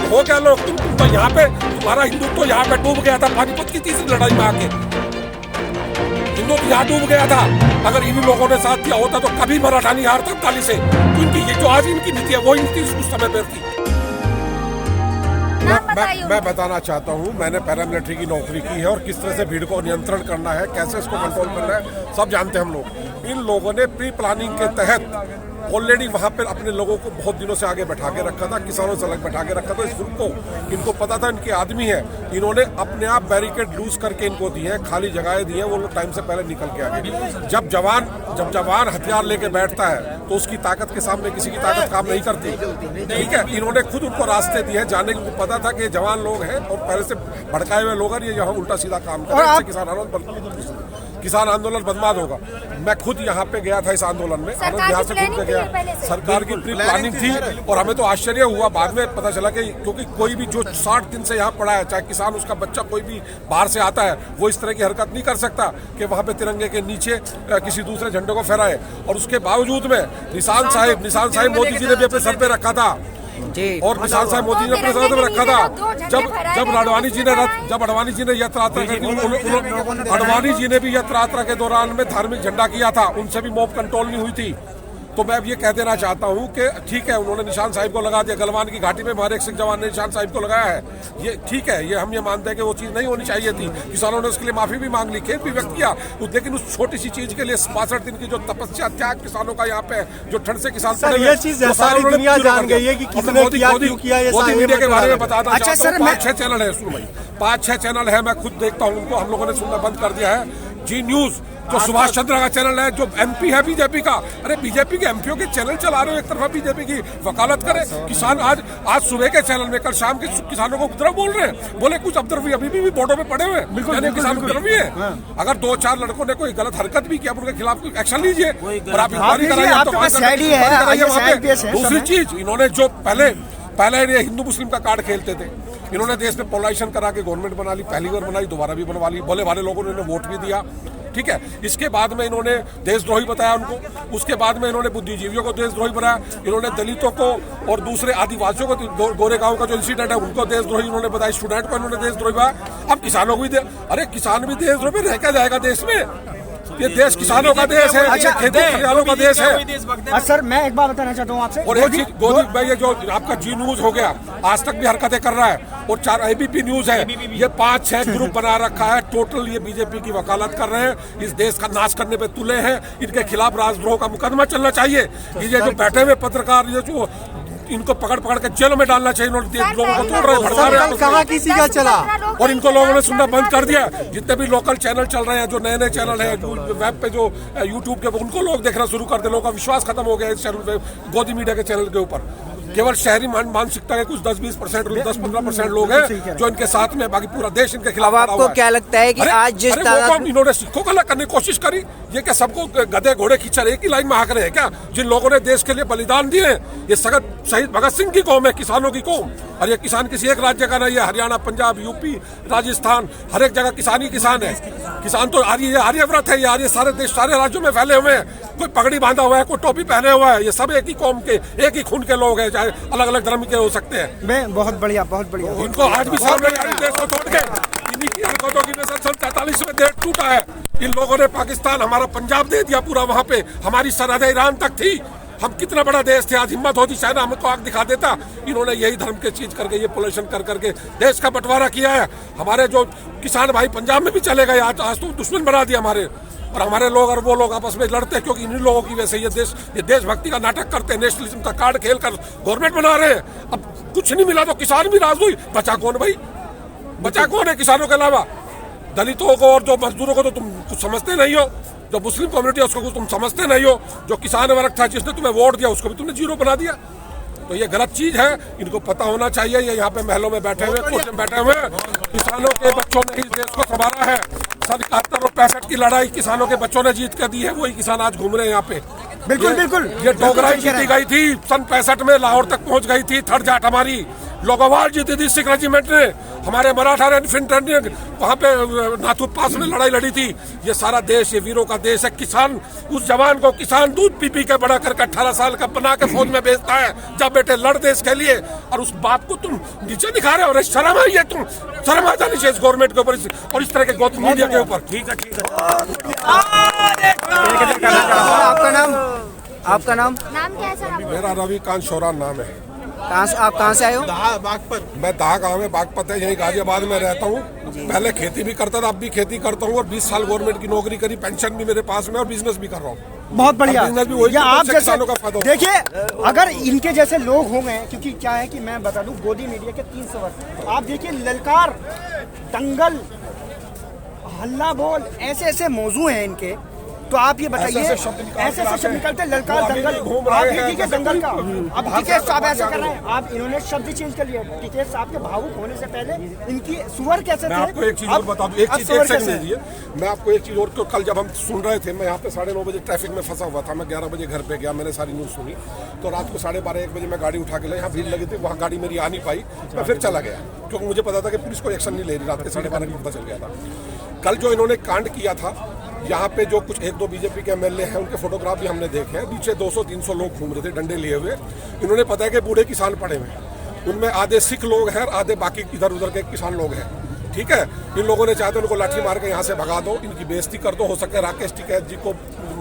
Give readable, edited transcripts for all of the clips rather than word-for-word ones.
हो क्या लोग, तुम तो यहाँ पे तुम्हारा हिंदुत्व तो यहाँ पे डूब गया था पानीपत की तीसरी लड़ाई में आके, हिंदुत्व यहाँ डूब गया था। अगर इन लोगों ने साथ दिया होता तो कभी मराठा नहीं हारता ताली से। तो इनकी ये जो आज इनकी नीति है वो नीति उस समय पर थी। मैं बताना चाहता हूँ, मैंने पैरामिलिट्री की नौकरी की है और किस तरह से भीड़ को नियंत्रण करना है, कैसे इसको कंट्रोल करना है, सब जानते हैं हम लोग। इन लोगों ने प्री प्लानिंग के तहत ऑलरेडी वहां पर अपने लोगों को बहुत दिनों से आगे बैठा के रखा था, किसानों से अलग बैठा के रखा था। इस ग्रुप को इनको पता था इनके आदमी है, इन्होंने अपने आप बैरिकेड लूज करके इनको दिए हैं, खाली जगहें दी हैं, वो लोग टाइम से पहले निकल के आगे। जब जवान हथियार लेके बैठता है तो उसकी ताकत के सामने किसी की ताकत काम नहीं करती, ठीक है। इन्होंने खुद उनको रास्ते दिए हैं, जाने को पता था कि जवान लोग हैं और पहले से भड़काए हुए लोग हैं, ये यहाँ उल्टा सीधा काम कर रहे हैं, किसान आंदोलन बर्बाद होगा। मैं खुद यहाँ पे गया था इस आंदोलन में, आनंद बिहार से खुद गया, सरकार की प्री प्लानिंग थी। और हमें तो आश्चर्य हुआ बाद में पता चला कि क्योंकि कोई भी जो 60 दिन से यहाँ पड़ा है, चाहे किसान उसका बच्चा कोई भी बाहर से आता है, वो इस तरह की हरकत नहीं कर सकता कि वहाँ पे तिरंगे के नीचे किसी दूसरे झंडे को फहराए। और उसके बावजूद में निशान साहिब मोदी जी ने भी अपने सर पे रखा था और निशान साहब मोदी ने अपने सर पे रखा था। जब अडवाणी जी ने यात्रा के दौरान में धार्मिक झंडा किया था, उनसे भी मॉब कंट्रोल नहीं हुई थी। तो मैं अब ये कह देना चाहता हूँ कि ठीक है, उन्होंने निशान साहिब को लगा दिया, गलवान की घाटी में हमारे एक सिख जवान ने निशान साहिब को लगाया है, ये ठीक है, ये हम ये मानते हैं कि वो चीज़ नहीं होनी चाहिए थी। किसानों ने उसके लिए माफी भी मांग ली, खेद भी व्यक्त किया, लेकिन उस छोटी सी चीज के लिए 62 दिन की जो तपस्या त्याग किसानों का यहाँ पे जो ठंड से किसान ये चीज सारी दुनिया जान गई है कि किसने किया, क्यों किया, ये मोदी मीडिया के बारे में बताना चाहता हूँ। 5-6 चैनल है, सुनो भाई, 5-6 चैनल है, मैं खुद देखता हूँ उनको, हम लोगों ने सुनना बंद कर दिया है। जी न्यूज जो सुभाष चंद्र का चैनल है, जो एमपी है बीजेपी का, अरे बीजेपी के एमपीओ के चैनल चला रहे हो, एक तरफा बीजेपी की वकालत करे। किसान आज सुबह के चैनल में, कल शाम के किसानों को उपद्रव बोल रहे हैं, बोले कुछ उपद्रवी अभी भी बॉर्डर पे पड़े हुए हैं, बिल्कुल किसान उपद्रवी है। अगर 2-4 लड़कों ने कोई गलत हरकत भी किया, उनके खिलाफ कोई एक्शन लीजिए और आप इंक्वायरी कराइए। दूसरी चीज, इन्होंने जो पहले ये हिंदू मुस्लिम का कार्ड खेलते थे, इन्होंने देश में पोलराइजेशन करा के गवर्नमेंट बना ली, पहली बार बनाई, दोबारा भी बनवा ली, भले वाले लोगों ने वोट भी दिया, ठीक है। इसके बाद में इन्होंने देशद्रोही बताया उनको, उसके बाद में इन्होंने बुद्धिजीवियों को देशद्रोही बनाया, इन्होंने दलितों को और दूसरे आदिवासियों को, गोरेगांव का जो इंसिडेंट है उनको देशद्रोही इन्होंने बताया, स्टूडेंट को इन्होंने देशद्रोही बताया। अब किसानों को भी अरे किसान भी देशद्रोही में रह क्या जाएगा देश में? ये देश किसानों का देश है, अच्छा खेती खलिहानों का देश है। सर मैं एक बात बताना चाहता हूँ आपसे, और एक चीज गोदी भाई, ये जो आपका जी न्यूज हो गया, आज तक भी हरकतें कर रहा है, और 4 ABP न्यूज है, ये 5-6 ग्रुप बना रखा है, टोटल ये बीजेपी की वकालत कर रहे हैं, इस देश का नाश करने पे तुले हैं। इनके खिलाफ राजद्रोह का मुकदमा चलना चाहिए। ये जो बैठे हुए पत्रकार, ये जो इनको पकड़ के जेलों में डालना चाहिए, लोगों को तोड़ रहे, भड़का रहे हैं, कहाँ किसी का चला, और इनको लोगों ने सुनना बंद कर दिया। जितने भी लोकल चैनल चल रहे हैं, जो नए चैनल है वेब पे, जो यूट्यूब के, उनको लोग देखना शुरू कर दे। लोगों का विश्वास खत्म हो गया इस चैनल पे, गोदी मीडिया के चैनल के ऊपर। केवल शहरी मानसिकता के कुछ 10-20%, 10-15% लोग हैं जो इनके साथ में, बाकी पूरा देश इनके खिलाफ। आपको क्या लगता है कि आज जिस तरह इन्होंने सिखों को अलग करने की कोशिश करी, ये क्या सबको गधे घोड़े खींचा एक ही लाइन में हाँक रहे हैं क्या? जिन लोगों ने देश के लिए बलिदान दिए, ये शहीद भगत सिंह की कौम है, किसानों की कौम। और ये किसान किसी एक राज्य का नहीं है, हरियाणा, पंजाब, यूपी, राजस्थान, हर एक जगह किसान ही किसान है। किसान तो आर्यव्रत है, ये आर्य सारे देश, सारे राज्यों में फैले हुए हैं। कोई पगड़ी बांधा हुआ है, कोई टोपी पहने हुआ है, ये सब एक ही कौम के, एक ही खून के लोग हैं, चाहे अलग अलग धर्म के हो सकते हैं। मैं बहुत बढ़िया इनको आज भी सामने देश को तोड़ के इन्हीं की हरकतों की वजह से 43 में देश टूटा है। इन लोगों ने पाकिस्तान, हमारा पंजाब दे दिया पूरा, वहाँ पे हमारी सरहद ईरान तक थी। हम कितना बड़ा देश थे, आज हिम्मत होती चाइना हमको आग दिखा देता। इन्होंने यही धर्म के चीज करके, ये पोल्यूशन कर करके देश का बंटवारा किया है। हमारे जो किसान भाई पंजाब में भी चले गए, आज तो दुश्मन बना दिया हमारे, और हमारे लोग और वो लोग आपस में लड़ते हैं, क्योंकि इन्हीं लोगों की वजह से ये देशभक्ति का नाटक करते हैं, नेशनलिज्म का कार्ड खेल कर गवर्नमेंट बना रहे हैं। अब कुछ नहीं मिला तो किसान भी राजद्रोही, बचा कौन भाई? बचा कौन है किसानों के अलावा? दलितों को और जो मजदूरों को तो तुम कुछ समझते नहीं हो, जो मुस्लिम कम्युनिटी है उसको कुछ तुम समझते नहीं हो, जो किसान वर्ग था जिसने तुम्हें वोट दिया उसको भी तुमने जीरो बना दिया। तो ये गलत चीज है, इनको पता होना चाहिए। ये यहाँ पे महलों में बैठे हुए, कोर्ट में बैठे हुए, किसानों के बच्चों ने इस देश को संभाला है। सन 71 और 65 की लड़ाई किसानों के बच्चों ने जीत कर दी है, वही किसान आज घूम रहे हैं यहाँ पे। बिल्कुल ये डोगराई जीती गई थी सन 65 में, लाहौर तक पहुंच गई थी। थर्ड जाट हमारी लोगोवाल जीती थी सिख रेजिमेंट ने। हमारे मराठा इन्फेंट्री ने वहां पे नाथू पास में लड़ाई लड़ी थी। ये सारा देश ये वीरों का देश है। किसान, उस जवान को किसान दूध पी के बड़ा करके 18 साल का बना के फौज में भेजता है, जब बेटे लड़ देश के लिए, और उस बात को तुम नीचे दिखा रहे हो। शर्म आई है, तुम शर्म आ जानी चाहिए इस गवर्नमेंट के ऊपर और इस तरह के गौतम मीडिया के ऊपर। ठीक है, ठीक है। आपका नाम क्या है सर? मेरा रविकांत शौरान नाम है। आप कहाँ से आए हो? मैं दहा गाँव में बागपत है, यही गाजियाबाद में रहता हूँ। पहले खेती भी करता था, अब भी खेती करता हूँ और 20 साल गवर्नमेंट की नौकरी करी, पेंशन भी मेरे पास में और बिजनेस भी कर रहा हूँ। बहुत बढ़िया। बिजनेस भी वही आप जैसे किसानों का फायदा। देखिए, अगर इनके जैसे लोग हो गए, क्योंकि क्या है कि मैं बता दूं, गोदी मीडिया के 300 वर्ष, आप देखिए ललकार, दंगल, हल्ला बोल, ऐसे ऐसे मौजू हैं इनके, तो आप ये बताइए, ऐसे शब्द निकलते ललकार, दंगल, आप ठीक है दंगल का, अब टिकेश साहब ऐसा कर रहे हैं, आप इन्होंने शब्द चेंज कर लिया। टिकेश साहब के भावुक होने से पहले इनकी सुवर कैसे थे? मैं आपको एक चीज और बता दूं, एक सेकंड दीजिए, मैं आपको एक चीज और। तो कल जब हम सुन रहे थे, मैं यहाँ पे 9:30 बजे ट्रैफिक में फंसा हुआ था, मैं 11 बजे घर पे गया, मैंने सारी न्यूज सुनी, तो रात को 12:30-1 बजे मैं गाड़ी उठा के लाया, यहाँ भीड़ लगी थी, वहाँ गाड़ी मेरी आ नहीं पाई, मैं फिर चला गया, क्योंकि मुझे पता था कि पुलिस कोई एक्शन नहीं ले रही। रात के 12:30 को पता चल गया था। कल जो इन्होंने कांड किया था, यहाँ पे जो कुछ 1-2 बीजेपी के एमएलए हैं, उनके फोटोग्राफ भी हमने देखे हैं, नीचे 200-300 लोग घूम रहे थे डंडे लिए हुए। इन्होंने पता है कि बूढ़े किसान पड़े हुए हैं, उनमें आधे सिख लोग हैं और आधे बाकी इधर उधर के किसान लोग हैं। ठीक है, इन लोगों ने चाहते उनको लाठी मार के यहाँ से भगा दो, इनकी बेइज्जती कर दो, हो सके राकेश टिकैत जी को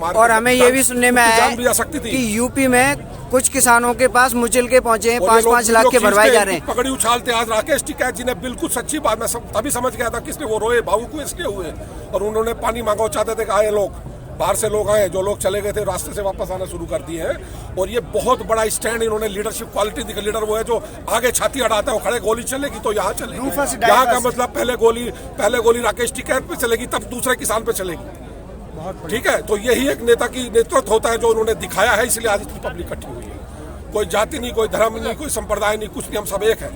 मार। और हमें ये भी सुनने में आया भी जा सकती थी कि यूपी में कुछ किसानों के पास मुचल के पहुंचे हैं, 5-5 लाख के भरवाए जा रहे हैं। पकड़ी उछालते आज राकेश टिकैत जी ने, बिल्कुल सच्ची बात, मैं तभी समझ गया था किसने वो रोए, भावुक को इसलिए हुए, और उन्होंने पानी मांगा, चाहते थे कि आए लोग, बाहर से लोग आए, जो लोग चले गए थे रास्ते से वापस आना शुरू कर दिए हैं। और ये बहुत बड़ा स्टैंड इन्होंने, लीडरशिप क्वालिटी दिखा। लीडर वो है जो आगे छाती अड़ाता है, वो खड़े गोली चलेगी तो यहाँ चलेगी, यहाँ का मतलब पहले गोली राकेश टिकैत पे चलेगी, तब दूसरे किसान पे चलेगी। ठीक है, तो यही एक नेता की नेतृत्व होता है जो उन्होंने दिखाया है, इसलिए आज इतनी पब्लिक इकट्ठी हुई है। कोई जाति नहीं, कोई धर्म नहीं, कोई संप्रदाय नहीं, कुछ नहीं, हम सब एक है।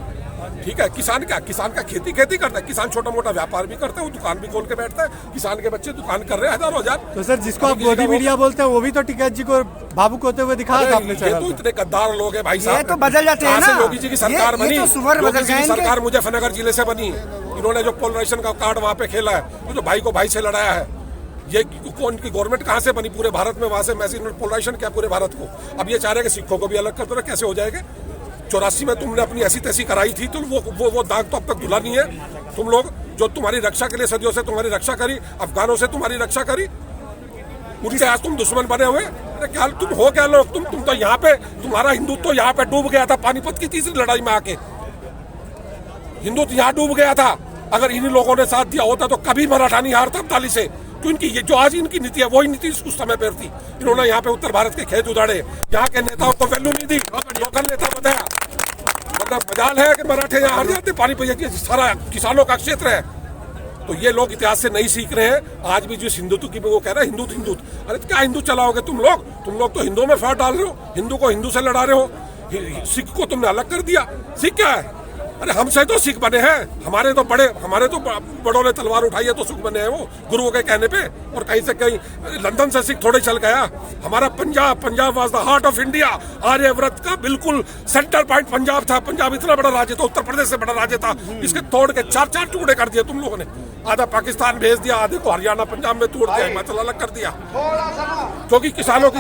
ठीक है, किसान का खेती करता है, किसान छोटा मोटा व्यापार भी करता है, वो दुकान भी खोल के बैठता है, किसान के बच्चे दुकान कर रहे हैं हजारों हजार। तो सर, जिसको आप गोदी मीडिया बोलते हैं, वो भी तो टिकैत जी को भावुक होते हुए दिखाया था आपने। ये तो इतने गद्दार लोग हैं भाई साहब, ये तो बदल जाते हैं ना। योगी जी की सरकार बनी, योगी जी की सरकार मुजफ्फरनगर जिले से बनी, इन्होंने जो पोलराइजेशन का कार्ड वहाँ पे खेला है, जो भाई को भाई से लड़ाया है, ये कौन की गवर्नमेंट कहाँ से बनी पूरे भारत में? वहां से मैसेज पोलराइजेशन क्या पूरे भारत को। अब ये चाह रहे हैं कि सिखों को भी अलग कर दो, कैसे हो जाएगा? 84 में तुमने अपनी ऐसी तैसी कराई थी, तो वो दाग तो अब तक धुला नहीं है। तुम लोग जो तुम्हारी रक्षा के लिए सदियों से तुम्हारी रक्षा करी, अफगानों से तुम्हारी रक्षा करी, उनके आज तुम दुश्मन बने हुए। अरे क्या तुम हो क्या लोग? तुम तो यहाँ पे, तुम्हारा हिंदुत्व तो यहाँ पे डूब गया था पानीपत की तीसरी लड़ाई में आके, हिंदुत्व यहाँ डूब गया था। अगर इन्हीं लोगों ने साथ दिया होता तो कभी मराठा नहीं हारता अब्दाली से। तो इनकी ये जो आज इनकी नीति है, वही नीति उस समय पर थी। इन्होंने यहाँ पे उत्तर भारत के खेत उजाड़े, यहाँ के नेताओं को वैल्यू नहीं दी, लोकल नेता बताया। मतलब मजाल है कि मराठे यहाँ हार जाते, पानीपत सारा किसानों का क्षेत्र है। तो ये लोग इतिहास से नहीं सीख रहे हैं। आज भी जिस हिंदुत्व की वो कह रहे हैं हिंदू, अरे क्या हिंदू चलाओगे तुम लोग तो हिंदुओं में फाड़ डाल रहे हो, हिंदू को हिंदू से लड़ा रहे हो। सिख को तुमने अलग कर दिया। सिख क्या है? अरे हमसे तो सिख बने हैं, हमारे तो बड़ों ने तलवार उठाई है तो सिख बने हैं वो, गुरुओं के कहने पे। और कहीं से कहीं लंदन से सिख थोड़े चल गया। हमारा Punjab was the heart of India, Aryavarta का बिल्कुल सेंटर पॉइंट पंजाब था। पंजाब इतना बड़ा राज्य था, उत्तर प्रदेश से बड़ा राज्य था, इसके तोड़ के 4-4 टुकड़े कर दिए तुम लोगों ने। आधा पाकिस्तान भेज दिया, आधे को हरियाणा पंजाब में तोड़ दिया, हिमाचल अलग कर दिया। क्योंकि किसानों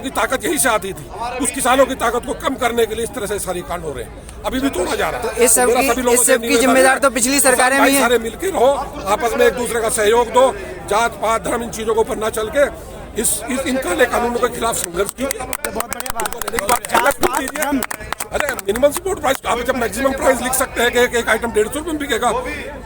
की ताकत यही से आती थी। उस किसानों की ताकत को कम करने के लिए इस तरह से सारी कांड हो रहे हैं, अभी भी तोड़ा जा रहा है। इस सब की जिम्मेदार तो पिछली सरकारें भी हैं। सारे मिलकर रहो, आपस में एक दूसरे का सहयोग दो, जात पात धर्म इन चीजों के ऊपर न चल के इन काले कानूनों के खिलाफ संघर्ष कीजिए। अरे मिनिमम सपोर्ट प्राइस, आप जब मैक्सिमम प्राइस लिख सकते हैं कि एक आइटम 150 रुपये में बिकेगा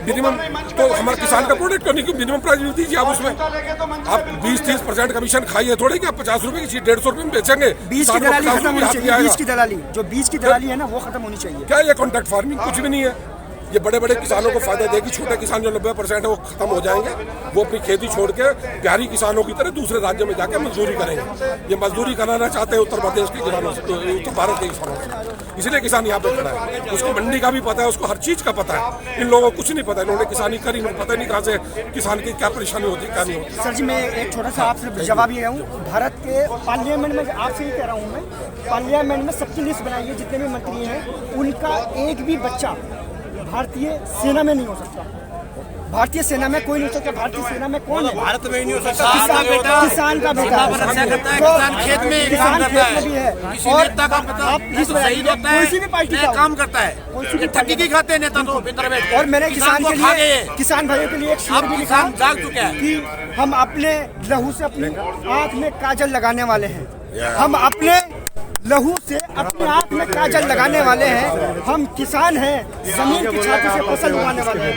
मिनिमम, तो हमारे किसान का प्रोडक्ट करने की मिनिमम प्राइस भी दीजिए। आप उसमें आप 20-30% कमीशन खाइए, थोड़े कि आप 50 रुपये की चीज 150 रुपये में बेचेंगे। बीज की दलाली खत्म होनी चाहिए। बीज की दलाली है ना, वो खत्म होनी चाहिए। क्या ये कॉन्ट्रैक्ट फार्मिंग कुछ भी नहीं है। ये बड़े बड़े किसानों को फायदा देगी, छोटे किसान जो 90% है वो खत्म हो जाएंगे। वो अपनी खेती छोड़ के प्यारी किसानों की तरह दूसरे राज्य में जाकर मजदूरी करेंगे। ये मजदूरी कराना चाहते हैं उत्तर प्रदेश के किसानों से, उत्तर भारत के किसानों से, इसलिए किसान यहाँ पे खड़ा है। उसको मंडी का भी पता है, उसको हर चीज का पता है। इन लोगों को कुछ नहीं पता, इन्होंने किसानी करी, इन्हें पता नहीं कहाँ से किसान की क्या परेशानी होती है क्या नहीं होती। सर जी, मैं एक छोटा सा आपसे जवाब ये हूँ, भारत के पार्लियामेंट में आपसे ही कह रहा हूँ मैं, पार्लियामेंट में सबकी लिस्ट बनाई है, जितने भी मंत्री हैं उनका एक भी बच्चा भारतीय सेना में नहीं हो सकता। भारतीय सेना में कोई नहीं हो सकता। भारतीय सेना में कौन है? भारत में ही नहीं हो सकता। किसान का बेटा रक्षा करता है, किसान खेत में काम करता है, किसी नेता का शहीद होता है, किसी भी पार्टी का काम करता है, ठगी की खाते हैं नेता तो भीतर बैठ। और मैंने किसान के लिए, किसान भाइयों के लिए एक शेर भी लिखा जाग चुके हैं कि हम अपने लहू से अपनी आंख में काजल लगाने वाले हैं। हम अपने लहू से अपनी आंख में काजल लगाने वाले हैं। हम किसान हैं, जमीन की छाती से फसल उगाने वाले हैं।